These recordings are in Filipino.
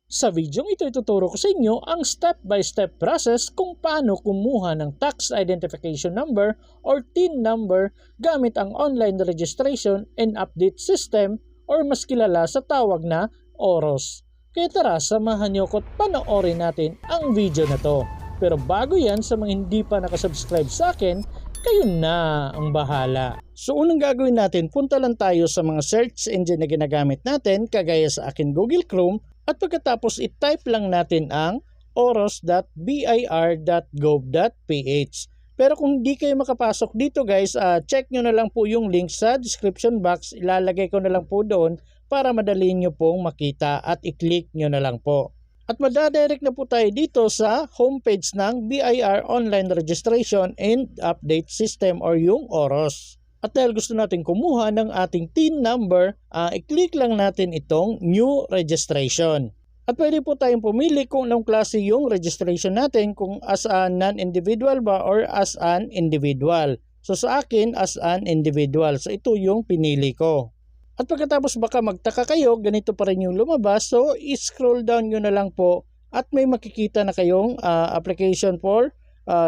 Sa videong ito, ituturo ko sa inyo ang step-by-step process kung paano kumuha ng Tax Identification Number or TIN number gamit ang Online Registration and Update System or mas kilala sa tawag na OROS. Kaya tara, samahan niyo ko at panoorin natin ang video na to. Pero bago yan, sa mga hindi pa nakasubscribe sa akin, kayo na ang bahala. So unang gagawin natin, punta lang tayo sa mga search engine na ginagamit natin, kagaya sa akin Google Chrome. At pagkatapos i-type lang natin ang oros.bir.gov.ph. Pero kung hindi kayo makapasok dito guys, check nyo na lang po yung link sa description box. Ilalagay ko na lang po doon para madali nyo pong makita at i-click nyo na lang po. At madadirect na po tayo dito sa homepage ng BIR Online Registration and Update System or yung OROS. At dahil gusto natin kumuha ng ating TIN number, i-click lang natin itong New Registration. At pwede po tayong pumili kung anong klase yung registration natin, kung as a non-individual ba or as an individual. So sa akin, as an individual. So ito yung pinili ko. At pagkatapos baka magtaka kayo, ganito pa rin yung lumabas. So i-scroll down nyo na lang po at may makikita na kayong application for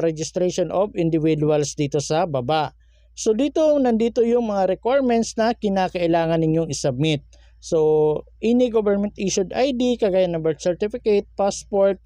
registration of individuals dito sa baba. So nandito yung mga requirements na kinakailangan ninyong isubmit. So any government issued ID, kagaya ng birth certificate, passport,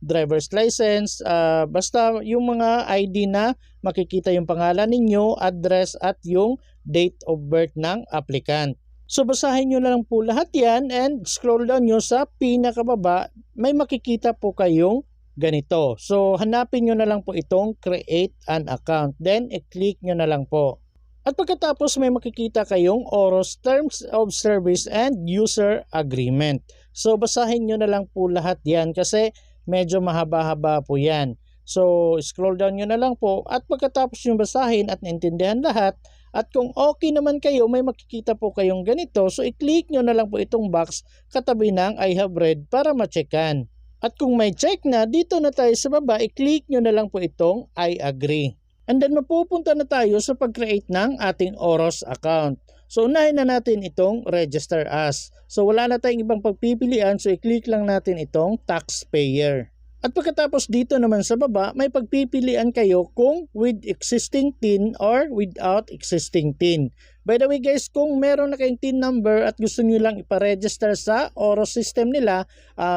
driver's license, basta yung mga ID na makikita yung pangalan ninyo, address at yung date of birth ng applicant. So basahin nyo na lang po lahat yan and scroll down nyo sa pinakababa, may makikita po kayong ganito. So hanapin nyo na lang po itong create an account. Then i-click nyo na lang po. At pagkatapos may makikita kayong OROS Terms of Service and User Agreement. So basahin nyo na lang po lahat yan kasi medyo mahaba-haba po yan. So scroll down nyo na lang po at pagkatapos yung basahin at naintindihan lahat, at kung okay naman kayo, may makikita po kayong ganito. So i-click nyo na lang po itong box katabi ng I have read para ma-checkan. At kung may check na, dito na tayo sa baba, i-click nyo na lang po itong I agree. And then mapupunta na tayo sa pag-create ng ating OROS account. So unahin na natin itong register as. So wala na tayong ibang pagpipilian, so i-click lang natin itong taxpayer. At pagkatapos dito naman sa baba, may pagpipilian kayo kung with existing TIN or without existing TIN. By the way guys, kung meron na kayong TIN number at gusto nyo lang iparegister sa OROS system nila,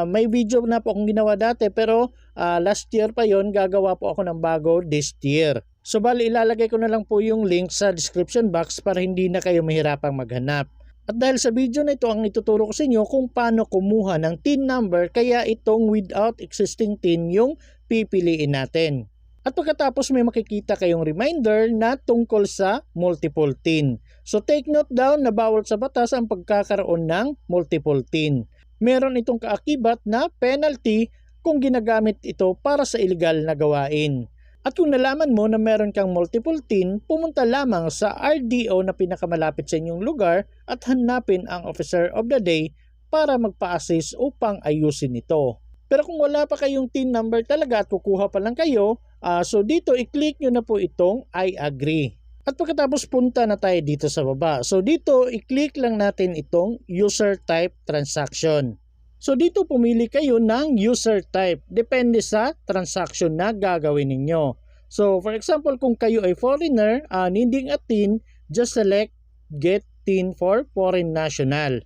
may video na po akong ginawa dati pero last year pa yon, gagawa po ako ng bago this year. So bali ilalagay ko na lang po yung link sa description box para hindi na kayo mahirapang maghanap. At dahil sa video na ito, ang ituturo ko sa inyo kung paano kumuha ng TIN number, kaya itong without existing TIN yung pipiliin natin. At pagkatapos may makikita kayong reminder na tungkol sa multiple TIN. So take note down na bawal sa batas ang pagkakaroon ng multiple TIN. Meron itong kaakibat na penalty kung ginagamit ito para sa illegal na gawain. At kung nalaman mo na meron kang multiple TIN, pumunta lamang sa RDO na pinakamalapit sa inyong lugar at hanapin ang Officer of the Day para magpa-assist upang ayusin ito. Pero kung wala pa kayong TIN number talaga at kukuha pa lang kayo, so dito i-click nyo na po itong I agree. At pagkatapos punta na tayo dito sa baba. So dito i-click lang natin itong user type transaction. So dito pumili kayo ng user type, depende sa transaction na gagawin ninyo. So for example, kung kayo ay foreigner, needing a TIN, just select get TIN for foreign national.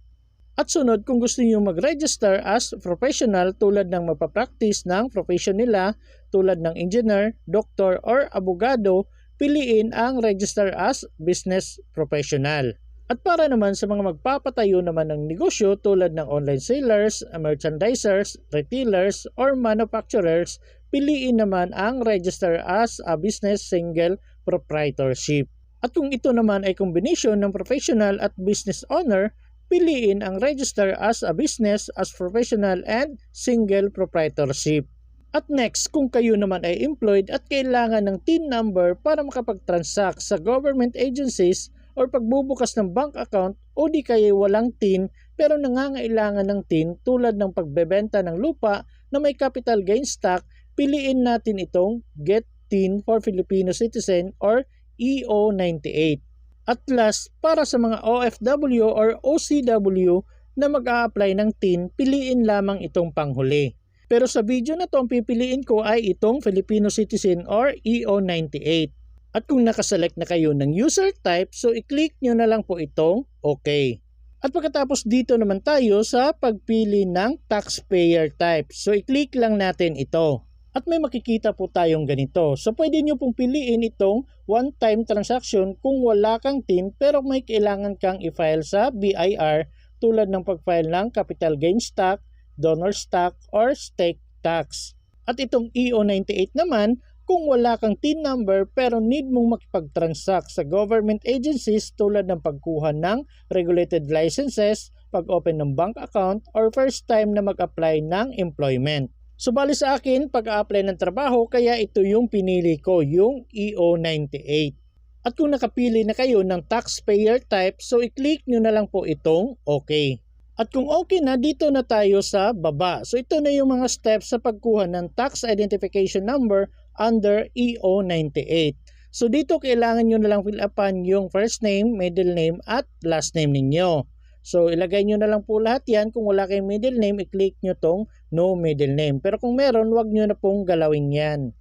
At sunod, kung gusto niyo mag-register as professional tulad ng magpa-practice ng profession nila, tulad ng engineer, doctor or abogado, piliin ang register as business professional. At para naman sa mga magpapatayo naman ng negosyo tulad ng online sellers, merchandisers, retailers, or manufacturers, piliin naman ang register as a business single proprietorship. At kung ito naman ay combination ng professional at business owner, piliin ang register as a business as professional and single proprietorship. At next, kung kayo naman ay employed at kailangan ng TIN number para makapag-transact sa government agencies, or pagbubukas ng bank account o di kaya walang TIN pero nangangailangan ng TIN tulad ng pagbebenta ng lupa na may capital gains tax, piliin natin itong Get TIN for Filipino Citizen or EO98. At last, para sa mga OFW or OCW, na mag-a-apply ng TIN, piliin lamang itong panghuli. Pero sa video na to, ang pipiliin ko ay itong Filipino Citizen or EO98. At kung nakaselect na kayo ng user type, so i-click nyo na lang po itong OK. At pagkatapos dito naman tayo sa pagpili ng taxpayer type. So i-click lang natin ito. At may makikita po tayong ganito. So pwede nyo pong piliin itong one-time transaction kung wala kang TIN pero may kailangan kang i-file sa BIR tulad ng pag-file ng capital gain stock, donor stock, or stake tax. At itong EO98 naman, kung wala kang TIN number pero need mong makipag-transact sa government agencies tulad ng pagkuha ng regulated licenses, pag-open ng bank account, or first time na mag-apply ng employment. So bali sa akin, pag-a-apply ng trabaho, kaya ito yung pinili ko, yung EO98. At kung nakapili na kayo ng taxpayer type, so i-click nyo na lang po itong OK. At kung okay na, dito na tayo sa baba. So ito na yung mga steps sa pagkuha ng tax identification number under EO98. So dito kailangan nyo na lang fill upan yung first name, middle name, at last name ninyo. So ilagay nyo na lang po lahat yan. Kung wala kayong middle name, i-click nyo tong no middle name. Pero kung meron, wag nyo na pong galawin yan.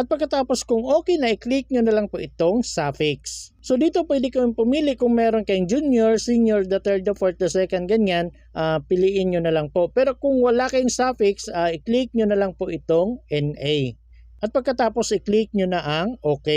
At pagkatapos kung okay na, i-click nyo na lang po itong suffix. So dito pwede kayong pumili kung meron kayong junior, senior, the third, the fourth, the second, ganyan, piliin nyo na lang po. Pero kung wala kayong suffix, i-click nyo na lang po itong NA. At pagkatapos i-click nyo na ang OK.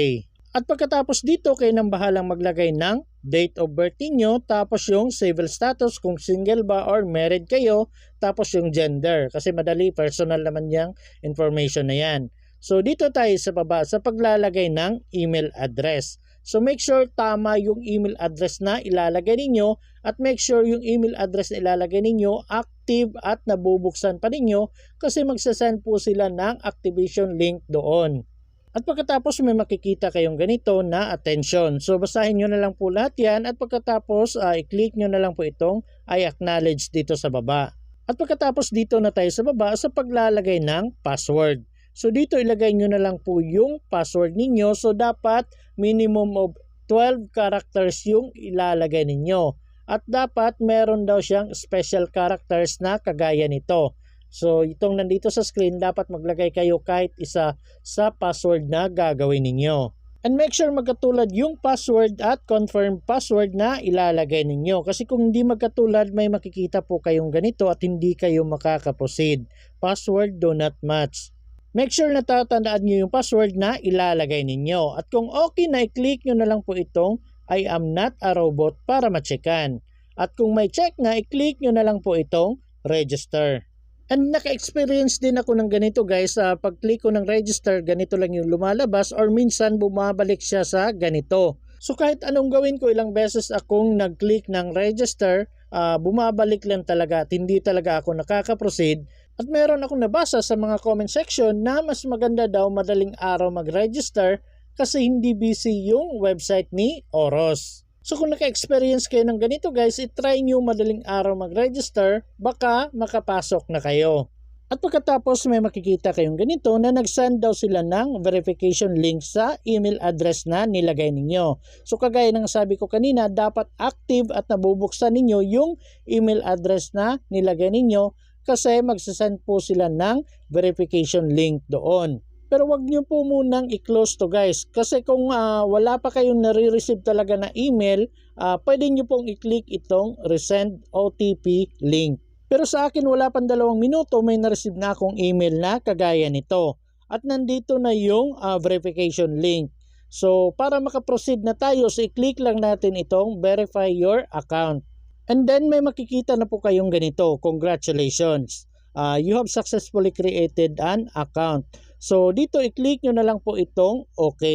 At pagkatapos dito kayo nang bahalang maglagay ng date of birth niyo, tapos yung civil status kung single ba or married kayo, tapos yung gender. Kasi madali, personal naman yung information na yan. So dito tayo sa baba sa paglalagay ng email address. So make sure tama yung email address na ilalagay ninyo at make sure yung email address na ilalagay ninyo active at nabubuksan pa ninyo kasi magsasend po sila ng activation link doon. At pagkatapos may makikita kayong ganito na attention. So basahin nyo na lang po lahat yan at pagkatapos i-click nyo na lang po itong I acknowledge dito sa baba. At pagkatapos dito na tayo sa baba sa paglalagay ng password. So dito ilagay nyo na lang po yung password ninyo. So dapat minimum of 12 characters yung ilalagay ninyo. At dapat meron daw siyang special characters na kagaya nito. So itong nandito sa screen, dapat maglagay kayo kahit isa sa password na gagawin ninyo. And make sure magkatulad yung password at confirm password na ilalagay ninyo. Kasi kung hindi magkatulad, may makikita po kayong ganito at hindi kayo makakaproceed. Password do not match. Make sure na tatandaan nyo yung password na ilalagay ninyo. At kung okay na, i-click nyo na lang po itong I am not a robot para ma-checkan. At kung may check na, i-click nyo na lang po itong register. And naka-experience din ako ng ganito guys. Pag-click ko ng register, ganito lang yung lumalabas or minsan bumabalik siya sa ganito. So kahit anong gawin ko, ilang beses akong nag-click ng register, bumabalik lang talaga at hindi talaga ako nakaka-proceed. At meron akong nabasa sa mga comment section na mas maganda daw madaling araw mag-register kasi hindi busy yung website ni Oros. So kung naka-experience kayo ng ganito guys, itry nyo madaling araw mag-register, baka makapasok na kayo. At pagkatapos may makikita kayong ganito na nag-send daw sila ng verification link sa email address na nilagay ninyo. So kagaya ng sabi ko kanina, dapat active at nabubuksan ninyo yung email address na nilagay ninyo kasi magsasend po sila ng verification link doon. Pero wag nyo po munang i-close to guys. Kasi kung wala pa kayong nare-receive talaga na email, pwede nyo pong i-click itong resend OTP link. Pero sa akin wala pang 2 minuto may na-receive na akong email na kagaya nito. At nandito na yung verification link. So para makaproceed na tayo, so i-click lang natin itong verify your account. And then may makikita na po kayong ganito. Congratulations! You have successfully created an account. So dito i-click nyo na lang po itong OK.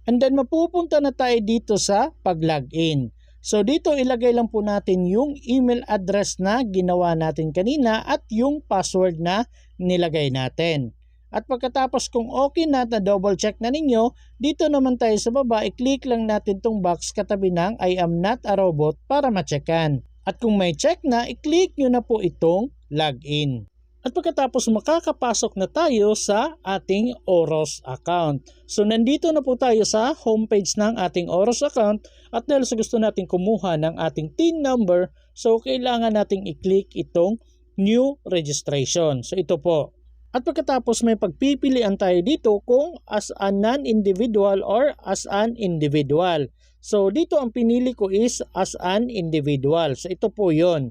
And then mapupunta na tayo dito sa pag-login. So dito ilagay lang po natin yung email address na ginawa natin kanina at yung password na nilagay natin. At pagkatapos kung okay na double check na ninyo, dito naman tayo sa baba, i-click lang natin tong box katabi ng I am not a robot para ma-checkan. At kung may check na, i-click nyo na po itong login. At pagkatapos makakapasok na tayo sa ating Oros account. So nandito na po tayo sa homepage ng ating Oros account at dahil sa gusto natin kumuha ng ating TIN number, so kailangan nating i-click itong new registration. So ito po. At pagkatapos may pagpipilian tayo dito kung as a non-individual or as an individual. So dito ang pinili ko is as an individual. So ito po yon.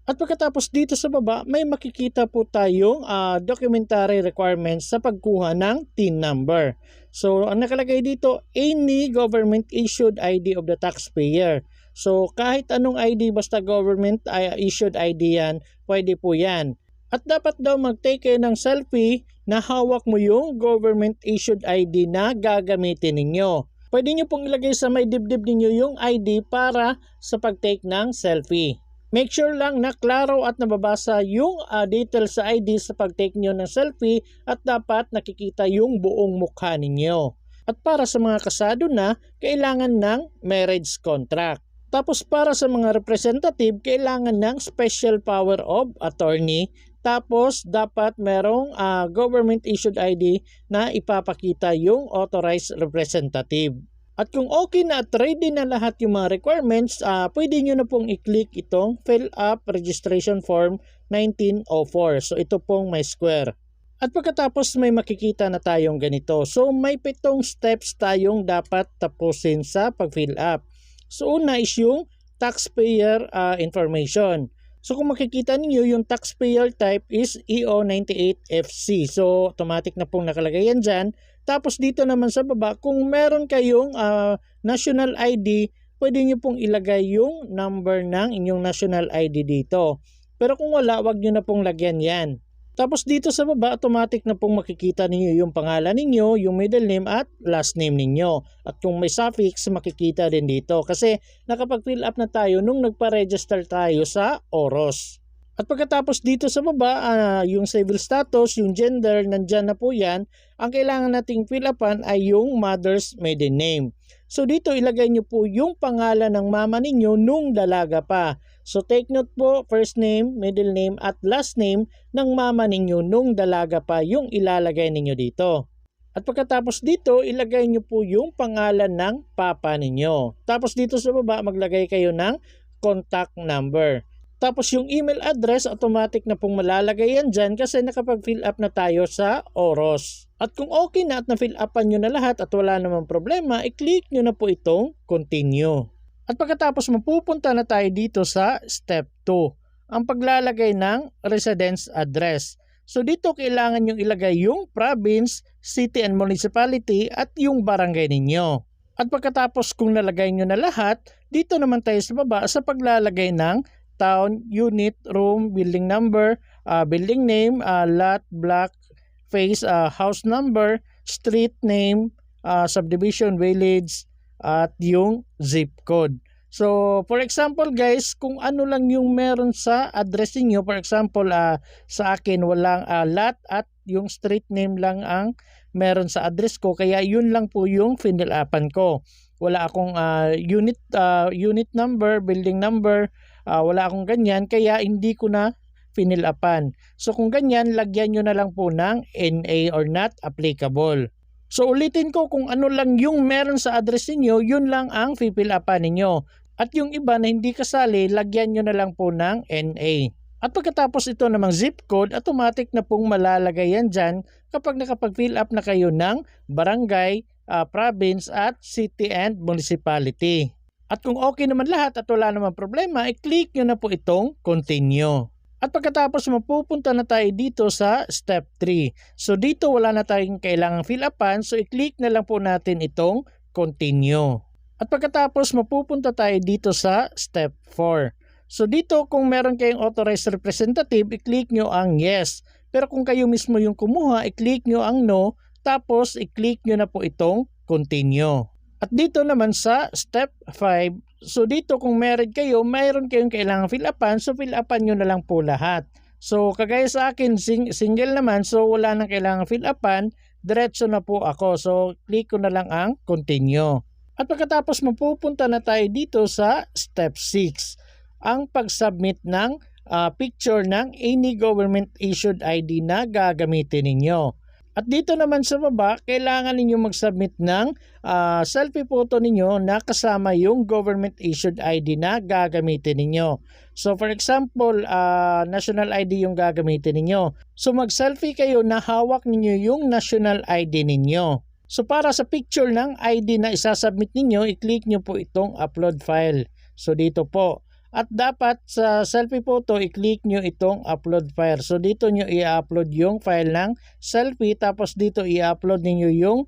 At pagkatapos dito sa baba, may makikita po tayong documentary requirements sa pagkuha ng TIN number. So, ang nakalagay dito, any government issued ID of the taxpayer. So, kahit anong ID, basta government issued ID yan, pwede po yan. At dapat daw mag-take kayo ng selfie na hawak mo yung government issued ID na gagamitin ninyo. Pwede nyo pong ilagay sa may dibdib ninyo yung ID para sa pag-take ng selfie. Make sure lang na klaro at nababasa yung details sa ID sa pag-take nyo ng selfie at dapat nakikita yung buong mukha ninyo. At para sa mga kasado na, kailangan ng marriage contract. Tapos para sa mga representative, kailangan ng special power of attorney. Tapos dapat merong government issued ID na ipapakita yung authorized representative. At kung okay na at ready na lahat yung mga requirements, pwede nyo na pong i-click itong Fill Up Registration Form 1904. So ito pong may square. At pagkatapos may makikita na tayong ganito. So may 7 steps tayong dapat tapusin sa pag-fill up. So una is yung taxpayer information. So kung makikita niyo yung taxpayer type is EO98FC. So automatic na pong nakalagay yan dyan. Tapos dito naman sa baba, kung meron kayong national ID, pwede nyo pong ilagay yung number ng inyong national ID dito. Pero kung wala, wag nyo na pong lagyan yan. Tapos dito sa baba, automatic na pong makikita ninyo yung pangalan ninyo, yung middle name at last name ninyo. At kung may suffix, makikita din dito. Kasi nakapag-fill up na tayo nung nagpa-register tayo sa Oros. At pagkatapos dito sa baba, yung civil status, yung gender, nandyan na po yan. Ang kailangan nating fill upan ay yung mother's maiden name. So dito ilagay nyo po yung pangalan ng mama ninyo nung dalaga pa. So take note po, first name, middle name at last name ng mama ninyo nung dalaga pa yung ilalagay ninyo dito. At pagkatapos dito, ilagay nyo po yung pangalan ng papa ninyo. Tapos dito sa baba, maglagay kayo ng contact number. Tapos yung email address, automatic na pong malalagay yan dyan kasi nakapag-fill up na tayo sa Oros. At kung okay na at na-fill upan nyo na lahat at wala namang problema, i-click nyo na po itong continue. At pagkatapos mapupunta na tayo dito sa step 2, ang paglalagay ng residence address. So dito kailangan nyo ilagay yung province, city and municipality at yung barangay ninyo. At pagkatapos kung nalagay nyo na lahat, dito naman tayo sa baba sa paglalagay ng town, unit, room, building number, building name, lot, block, face, house number, street name, subdivision, village, at yung zip code. So, for example guys, kung ano lang yung meron sa address niyo, for example, sa akin walang lot at yung street name lang ang meron sa address ko, kaya yun lang po yung finilapan ko. Wala akong unit number, building number, wala akong ganyan, kaya hindi ko na finilapan. So kung ganyan, lagyan nyo na lang po ng NA or not applicable. So ulitin ko, kung ano lang yung meron sa address niyo, yun lang ang fipilapan ninyo. At yung iba na hindi kasali, lagyan nyo na lang po ng NA. At pagkatapos ito namang zip code, automatic na pong malalagay yan dyan kapag nakapag-fill up na kayo ng barangay, province at city and municipality. At kung okay naman lahat at wala naman problema, i-click nyo na po itong continue. At pagkatapos mapupunta na tayo dito sa step 3. So dito wala na tayong kailangang fill upan, so i-click na lang po natin itong continue. At pagkatapos mapupunta tayo dito sa step 4. So dito kung meron kayong authorized representative, i-click nyo ang yes. Pero kung kayo mismo yung kumuha, i-click nyo ang no, tapos i-click nyo na po itong continue. At dito naman sa step 5, so dito kung mayroon kayong kailangang fill upan, so fill upan nyo na lang po lahat. So kagaya sa akin, single naman, so wala nang kailangang fill upan, diretso na po ako. So click ko na lang ang continue. At pagkatapos mapupunta na tayo dito sa step 6, ang pag-submit ng picture ng any government issued ID na gagamitin ninyo. At dito naman sa baba, kailangan ninyo mag-submit ng selfie photo ninyo na kasama yung government issued ID na gagamitin ninyo. So for example, national ID yung gagamitin ninyo. So mag-selfie kayo na hawak ninyo yung national ID ninyo. So para sa picture ng ID na isasubmit ninyo, i-click nyo po itong upload file. So dito po. At dapat sa selfie photo, i-click nyo itong upload file. So dito nyo i-upload yung file ng selfie, tapos dito i-upload ninyo yung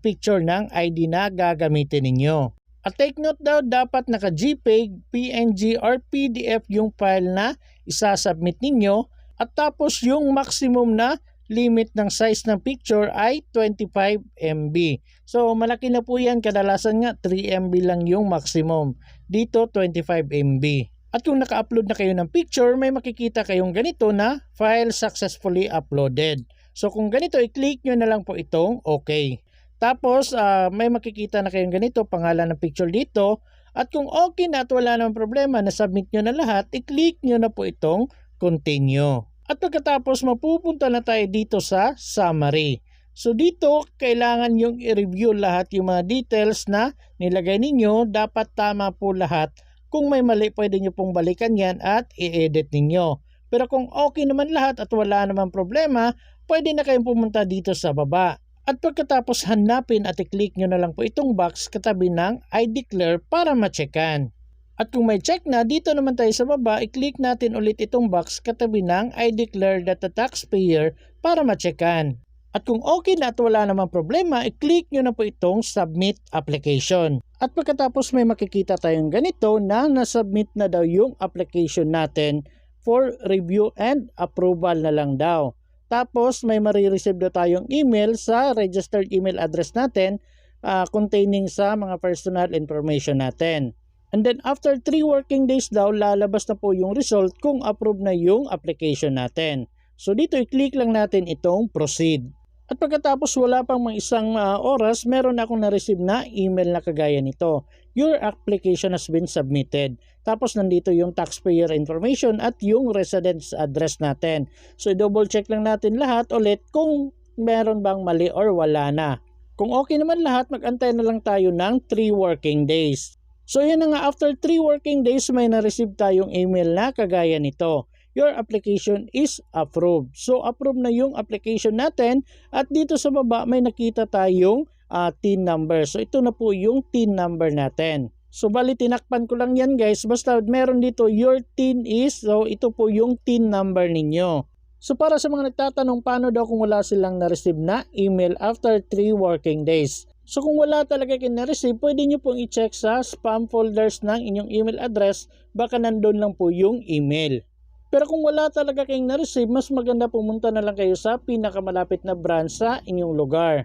picture ng ID na gagamitin ninyo. At take note daw, dapat naka JPEG, PNG or PDF yung file na isasubmit ninyo. At tapos yung maximum na limit ng size ng picture ay 25 MB. So malaki na po yan, kadalasan nga 3 MB lang yung maximum. Dito 25 MB. At kung naka-upload na kayo ng picture, may makikita kayong ganito na file successfully uploaded. So kung ganito, i-click nyo na lang po itong OK. Tapos may makikita na kayong ganito, pangalan ng picture dito. At kung okay na at wala namang problema, na-submit nyo na lahat, i-click nyo na po itong continue. At pagkatapos mapupunta na tayo dito sa summary. So dito kailangan yung i-review lahat yung mga details na nilagay ninyo. Dapat tama po lahat. Kung may mali, pwede nyo pong balikan yan at i-edit ninyo. Pero kung okay naman lahat at wala namang problema, pwede na kayong pumunta dito sa baba. At pagkatapos hanapin at i-click nyo na lang po itong box katabi ng I declare para ma-checkan. At kung may check na, dito naman tayo sa baba, i-click natin ulit itong box katabi ng I declare that the taxpayer para ma-checkan. At kung okay na at wala namang problema, i-click nyo na po itong submit application. At pagkatapos may makikita tayong ganito na nasubmit na daw yung application natin for review and approval na lang daw. Tapos may marireceive daw tayong email sa registered email address natin containing sa mga personal information natin. And then after 3 working days daw, lalabas na po yung result kung approve na yung application natin. So dito i-click lang natin itong proceed. At pagkatapos wala pang mga isang oras, meron na akong na-receive na email na kagaya nito. Your application has been submitted. Tapos nandito yung taxpayer information at yung residence address natin. So double check lang natin lahat ulit kung meron bang mali or wala na. Kung okay naman lahat, mag-antay na lang tayo ng 3 working days. So yan na nga, after 3 working days may na-receive tayong email na kagaya nito. Your application is approved. So approve na yung application natin at dito sa baba may nakita tayong TIN number. So ito na po yung TIN number natin. So bali tinakpan ko lang yan guys, basta meron dito your TIN is, so ito po yung TIN number ninyo. So para sa mga nagtatanong paano daw kung wala silang na-receive na email after 3 working days. So kung wala talaga kayo na-receive, pwede nyo pong i-check sa spam folders ng inyong email address, baka nandun lang po yung email. Pero kung wala talaga kayong na-receive, mas maganda pumunta na lang kayo sa pinakamalapit na branch sa inyong lugar.